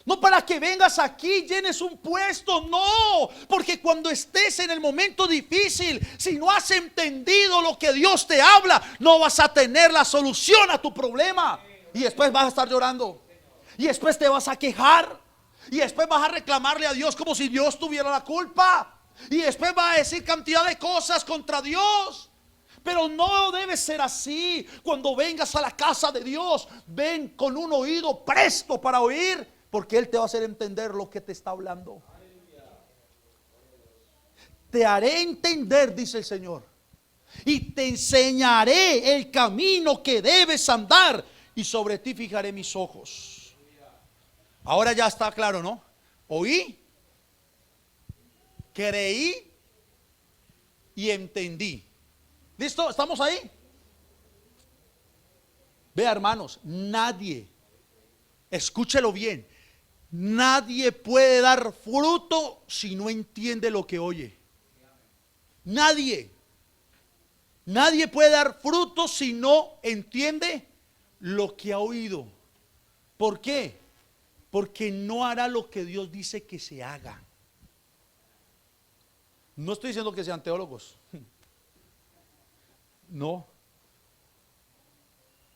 No para que vengas aquí, llenes un puesto, no, porque cuando estés en el momento difícil, si no has entendido lo que Dios te habla, no vas a tener la solución a tu problema. Y después vas a estar llorando, y después te vas a quejar, y después vas a reclamarle a Dios como si Dios tuviera la culpa, y después vas a decir cantidad de cosas contra Dios. Pero no debe ser así. Cuando vengas a la casa de Dios, ven con un oído presto para oír, porque Él te va a hacer entender lo que te está hablando. Te haré entender, dice el Señor, y te enseñaré el camino que debes andar, y sobre ti fijaré mis ojos. Ahora ya está claro, ¿no? Oí, creí y entendí. ¿Listo? ¿Estamos ahí? Vea, hermanos, nadie, escúchelo bien, nadie puede dar fruto si no entiende lo que oye. Nadie. Nadie puede dar fruto si no entiende lo que ha oído. ¿Por qué? Porque no hará lo que Dios dice que se haga. No estoy diciendo que sean teólogos. No.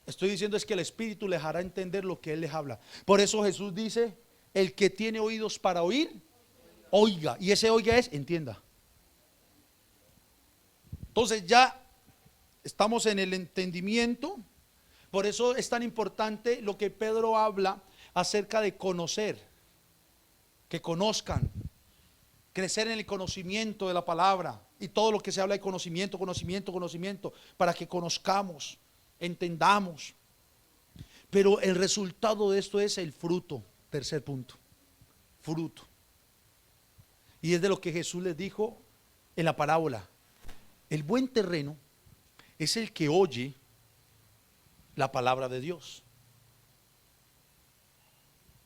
Estoy diciendo es que el Espíritu les hará entender lo que Él les habla. Por eso Jesús dice, el que tiene oídos para oír, oiga. Y ese oiga es, entienda. Entonces ya estamos en el entendimiento. Por eso es tan importante lo que Pedro habla acerca de conocer, que conozcan, crecer en el conocimiento de la palabra y todo lo que se habla de conocimiento, para que conozcamos, entendamos. Pero el resultado de esto es el fruto. Tercer punto, fruto. Y es de lo que Jesús les dijo en la parábola. El buen terreno es el que oye la palabra de Dios.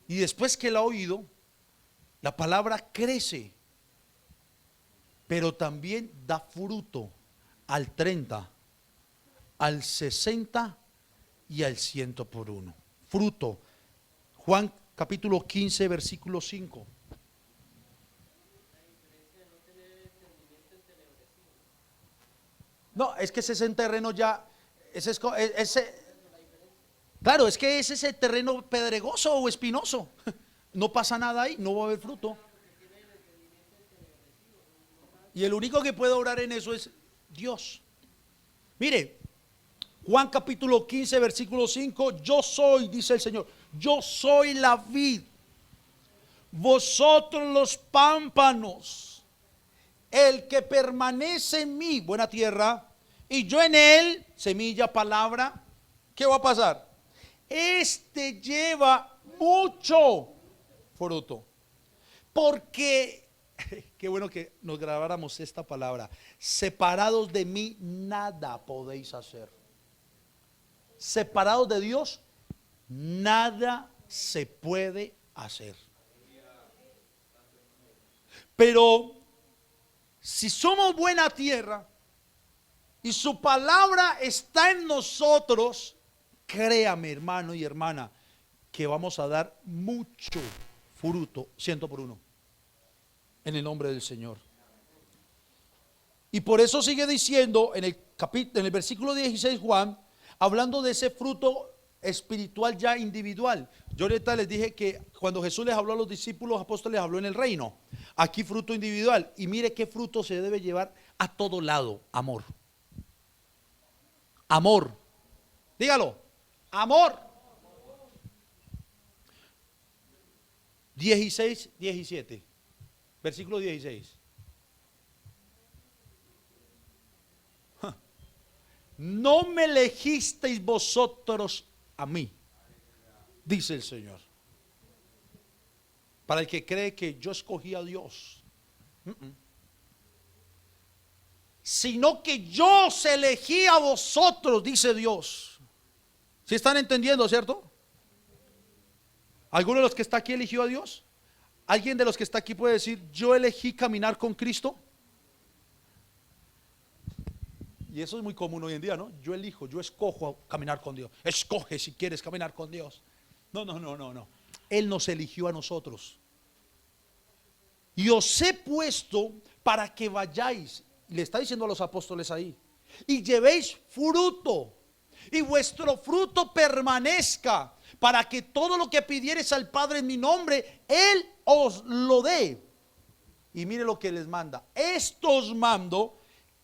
Y después que la ha oído, la palabra crece, pero también da fruto al 30, al 60 y al 100 por uno. Fruto. Juan capítulo 15, versículo 5. No, es que ese es un terreno ya, claro, es que ese es el terreno pedregoso o espinoso. No pasa nada ahí, no va a haber fruto. Y el único que puede obrar en eso es Dios. Mire, Juan capítulo 15, versículo 5, yo soy, dice el Señor, yo soy la vid, vosotros los pámpanos. El que permanece en mí, buena tierra, y yo en él, semilla, palabra, ¿qué va a pasar? Este lleva mucho fruto. Porque, qué bueno que nos grabáramos esta palabra, separados de mí nada podéis hacer. Separados de Dios, nada se puede hacer. Pero si somos buena tierra y su palabra está en nosotros, créame, hermano y hermana, que vamos a dar mucho fruto, 100 por uno, en el nombre del Señor. Y por eso sigue diciendo en el versículo 16 Juan, hablando de ese fruto espiritual ya individual. Yo ahorita les dije que cuando Jesús les habló a los discípulos apóstoles, habló en el reino. Aquí fruto individual. Y mire qué fruto se debe llevar a todo lado. Amor. Amor. Dígalo. Amor. 16, 17. Versículo 16. No me elegisteis vosotros a mí, dice el Señor. Para el que cree que yo escogí a Dios, sino que yo os elegí a vosotros, dice Dios. ¿Sí están entendiendo, cierto? ¿Alguno de los que está aquí eligió a Dios? ¿Alguien de los que está aquí puede decir, yo elegí caminar con Cristo? Y eso es muy común hoy en día, ¿no? Yo elijo, yo escojo caminar con Dios. Escoge si quieres caminar con Dios. No. Él nos eligió a nosotros. Y os he puesto para que vayáis, le está diciendo a los apóstoles ahí, y llevéis fruto, y vuestro fruto permanezca, para que todo lo que pidiereis al Padre en mi nombre, Él os lo dé. Y mire lo que les manda. Esto os mando,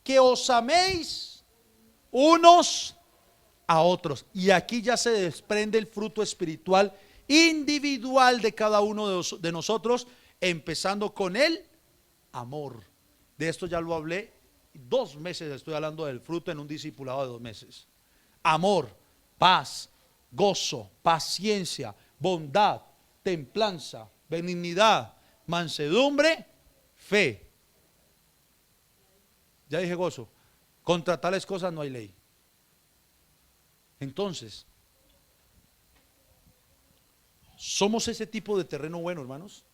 que os améis unos a otros. Y aquí ya se desprende el fruto espiritual individual de cada uno de nosotros, empezando con el amor. De esto ya lo hablé 2 meses, estoy hablando del fruto en un discipulado de 2 meses. Amor, paz, gozo, paciencia, bondad, templanza, benignidad, mansedumbre, fe. Ya dije gozo. Contra tales cosas no hay ley. Entonces, somos ese tipo de terreno bueno, hermanos,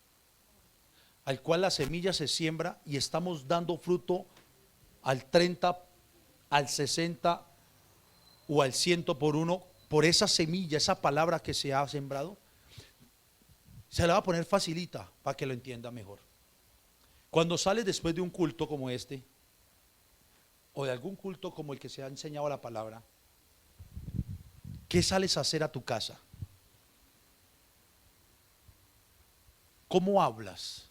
al cual la semilla se siembra y estamos dando fruto al 30, al 60 o al 100 por uno, por esa semilla, esa palabra que se ha sembrado. Se la va a poner facilita para que lo entienda mejor. Cuando sales después de un culto como este, o de algún culto como el que se ha enseñado la palabra, ¿qué sales a hacer a tu casa? ¿Cómo hablas?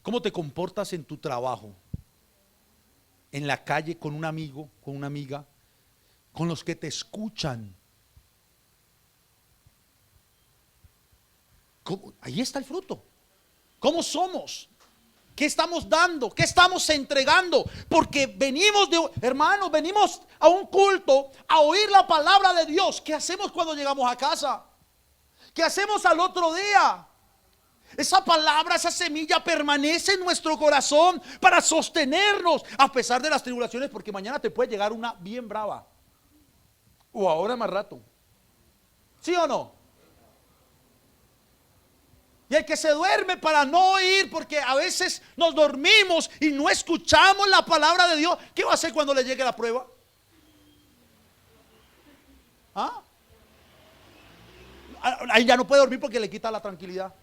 ¿Cómo te comportas en tu trabajo? En la calle, con un amigo, con una amiga, con los que te escuchan. Ahí está el fruto. ¿Cómo somos? ¿Qué estamos dando? ¿Qué estamos entregando? Porque hermanos, venimos a un culto a oír la palabra de Dios. ¿Qué hacemos cuando llegamos a casa? ¿Qué hacemos al otro día? Esa palabra, esa semilla permanece en nuestro corazón para sostenernos a pesar de las tribulaciones, porque mañana te puede llegar una bien brava, o ahora más rato. ¿Sí o no? Y el que se duerme para no oír, porque a veces nos dormimos y no escuchamos la palabra de Dios, ¿qué va a hacer cuando le llegue la prueba? ¿Ah? Ahí ya no puede dormir porque le quita la tranquilidad.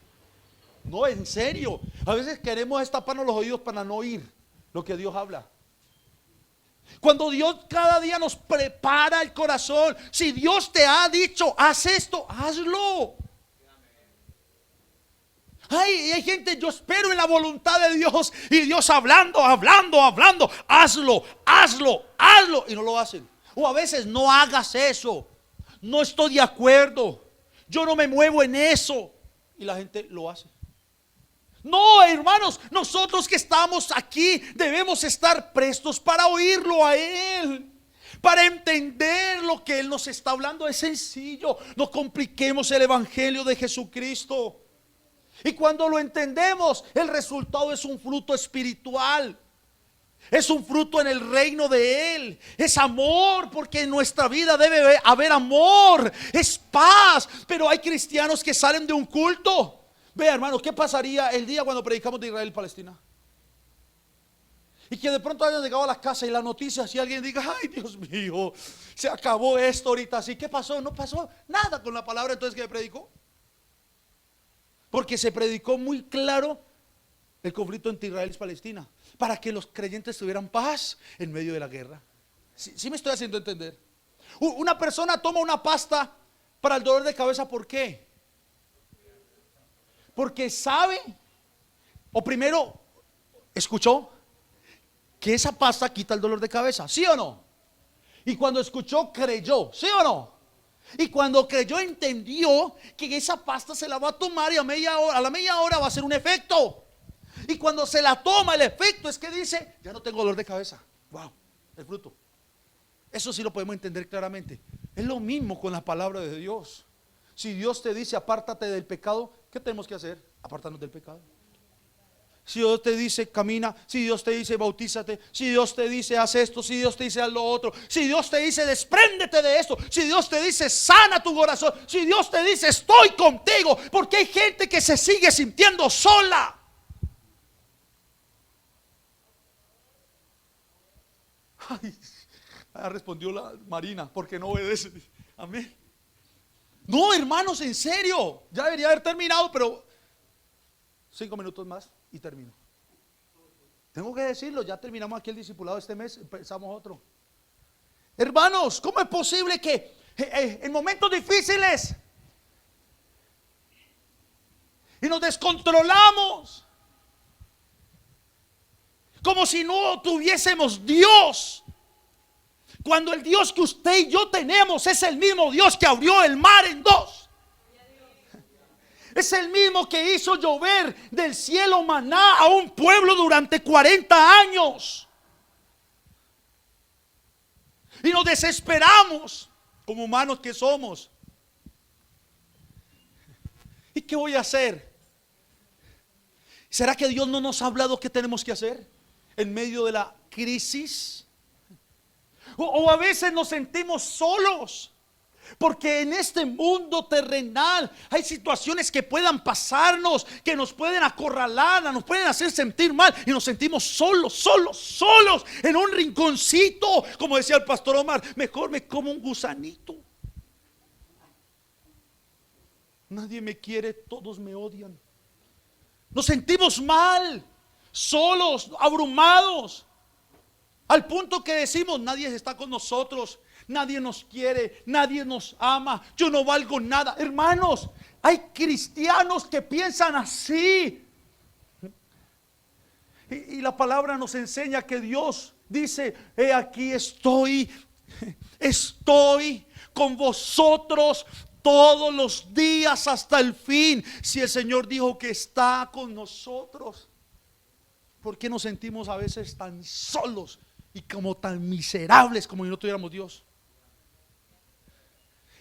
No, en serio. A veces queremos destaparnos los oídos para no oír lo que Dios habla. Cuando Dios cada día nos prepara el corazón, si Dios te ha dicho, haz esto, hazlo. Ay, hay gente, yo espero en la voluntad de Dios, y Dios hablando, hazlo, y no lo hacen. O a veces, no hagas eso, no estoy de acuerdo, yo no me muevo en eso, y la gente lo hace. No, hermanos, nosotros que estamos aquí debemos estar prestos para oírlo a Él, para entender lo que Él nos está hablando. Es sencillo, no compliquemos el evangelio de Jesucristo. Y cuando lo entendemos, el resultado es un fruto espiritual, es un fruto en el reino de Él, es amor, porque en nuestra vida debe haber amor, es paz. Pero hay cristianos que salen de un culto. Vea, hermano, ¿qué pasaría el día cuando predicamos de Israel y Palestina? Y que de pronto hayan llegado a la casa y las noticias y alguien diga, ay, Dios mío, se acabó esto ahorita así. ¿Qué pasó? No pasó nada con la palabra entonces que predicó. Porque se predicó muy claro el conflicto entre Israel y Palestina, para que los creyentes tuvieran paz en medio de la guerra. ¿Sí me estoy haciendo entender? Una persona toma una pasta para el dolor de cabeza, ¿por qué? Porque sabe, o primero escuchó que esa pasta quita el dolor de cabeza, ¿sí o no? Y cuando escuchó, creyó, ¿sí o no? Y cuando creyó, entendió que esa pasta se la va a tomar y a la media hora va a hacer un efecto. Y cuando se la toma, el efecto es que dice, ya no tengo dolor de cabeza. Wow, el fruto. Eso sí lo podemos entender claramente. Es lo mismo con la palabra de Dios. Si Dios te dice, apártate del pecado, ¿qué tenemos que hacer? Apartarnos del pecado. Si Dios te dice camina, si Dios te dice bautízate, si Dios te dice haz esto, si Dios te dice haz lo otro, si Dios te dice despréndete de esto, si Dios te dice sana tu corazón, si Dios te dice estoy contigo, porque hay gente que se sigue sintiendo sola. Ay, respondió la Marina, porque no obedece. Amén. No, hermanos, en serio, ya debería haber terminado, pero 5 minutos más y termino. Tengo que decirlo, ya terminamos aquí el discipulado este mes, empezamos otro. Hermanos, ¿cómo es posible que en momentos difíciles y nos descontrolamos como si no tuviésemos Dios? Cuando el Dios que usted y yo tenemos es el mismo Dios que abrió el mar en dos. Es el mismo que hizo llover del cielo maná a un pueblo durante 40 años. Y nos desesperamos como humanos que somos. ¿Y qué voy a hacer? ¿Será que Dios no nos ha hablado qué tenemos que hacer en medio de la crisis? O a veces nos sentimos solos, porque en este mundo terrenal hay situaciones que puedan pasarnos, que nos pueden acorralar, nos pueden hacer sentir mal, y nos sentimos solos en un rinconcito. Como decía el pastor Omar, mejor me como un gusanito. Nadie me quiere, todos me odian. Nos sentimos mal, solos, abrumados, al punto que decimos: nadie está con nosotros, nadie nos quiere, nadie nos ama, yo no valgo nada. Hermanos, hay cristianos que piensan así. Y la palabra nos enseña que Dios dice: he aquí estoy con vosotros todos los días hasta el fin. Si el Señor dijo que está con nosotros, ¿por qué nos sentimos a veces tan solos y como tan miserables como si no tuviéramos Dios?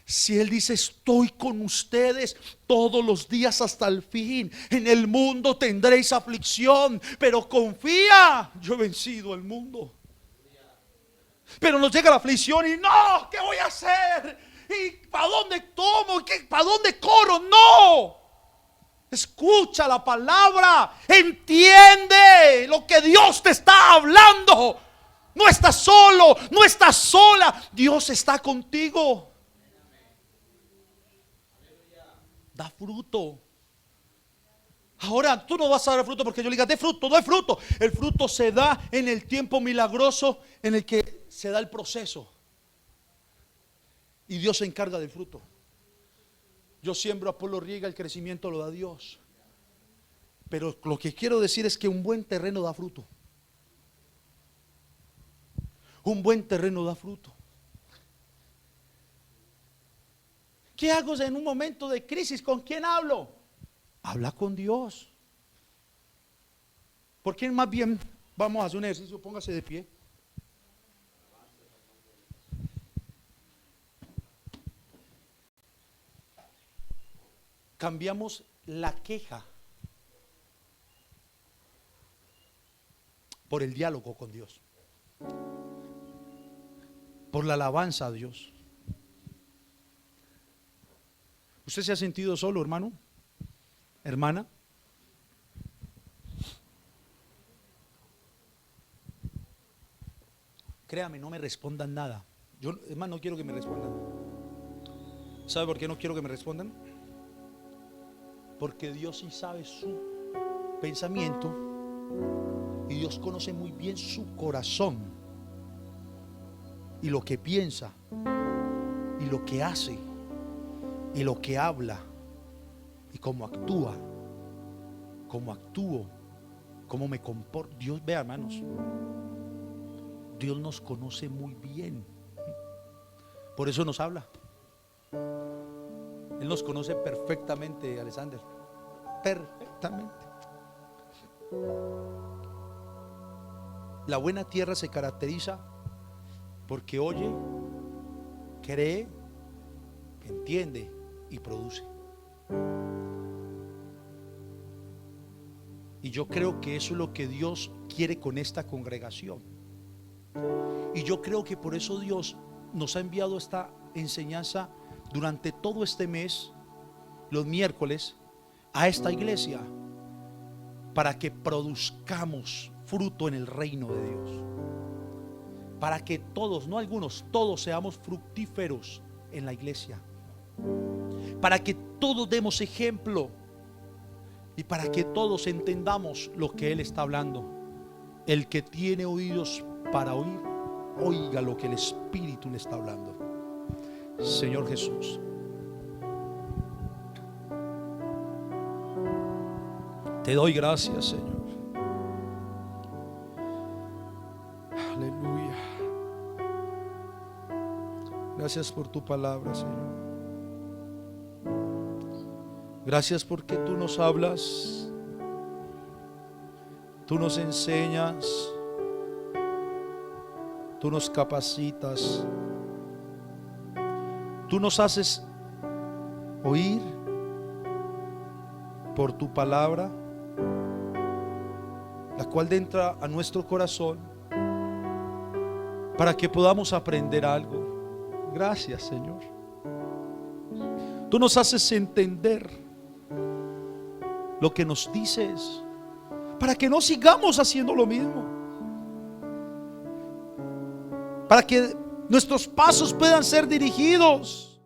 Si Él dice: estoy con ustedes todos los días hasta el fin, en el mundo tendréis aflicción, pero confía, yo he vencido el mundo. Pero nos llega la aflicción y no, ¿qué voy a hacer? ¿Y para dónde tomo? ¿Para dónde corro? No. Escucha la palabra, entiende lo que Dios te está hablando. No estás solo, no estás sola, Dios está contigo. Da fruto. Ahora tú no vas a dar fruto porque yo le diga: de fruto, doy fruto. El fruto se da en el tiempo milagroso en el que se da el proceso, y Dios se encarga del fruto. Yo siembro, Apolo riega, el crecimiento lo da Dios. Pero lo que quiero decir es que un buen terreno da fruto. Un buen terreno da fruto. ¿Qué hago en un momento de crisis? ¿Con quién hablo? Habla con Dios. ¿Por qué más bien vamos a hacer un ejercicio? Póngase de pie. Cambiamos la queja por el diálogo con Dios, por la alabanza a Dios. ¿Usted se ha sentido solo, hermano? ¿Hermana? Créame, no me respondan nada. Yo, hermano, no quiero que me respondan. ¿Sabe por qué no quiero que me respondan? Porque Dios sí sabe su pensamiento, y Dios conoce muy bien su corazón, y lo que piensa, y lo que hace, y lo que habla, y cómo actúa, cómo actúo, cómo me comporto. Dios, vea, hermanos, Dios nos conoce muy bien. Por eso nos habla. Él nos conoce perfectamente, Alexander. Perfectamente. La buena tierra se caracteriza porque oye, cree, entiende y produce. Y yo creo que eso es lo que Dios quiere con esta congregación. Y yo creo que por eso Dios nos ha enviado esta enseñanza durante todo este mes, los miércoles, a esta iglesia, para que produzcamos fruto en el reino de Dios, para que todos, no algunos, todos seamos fructíferos en la iglesia, para que todos demos ejemplo y para que todos entendamos lo que Él está hablando. El que tiene oídos para oír, oiga lo que el Espíritu le está hablando. Señor Jesús, te doy gracias, Señor. Aleluya. Gracias por tu palabra, Señor. Gracias porque tú nos hablas, tú nos enseñas, tú nos capacitas, tú nos haces oír por tu palabra, la cual entra a nuestro corazón para que podamos aprender algo. Gracias, Señor. Tú nos haces entender lo que nos dices para que no sigamos haciendo lo mismo, para que nuestros pasos puedan ser dirigidos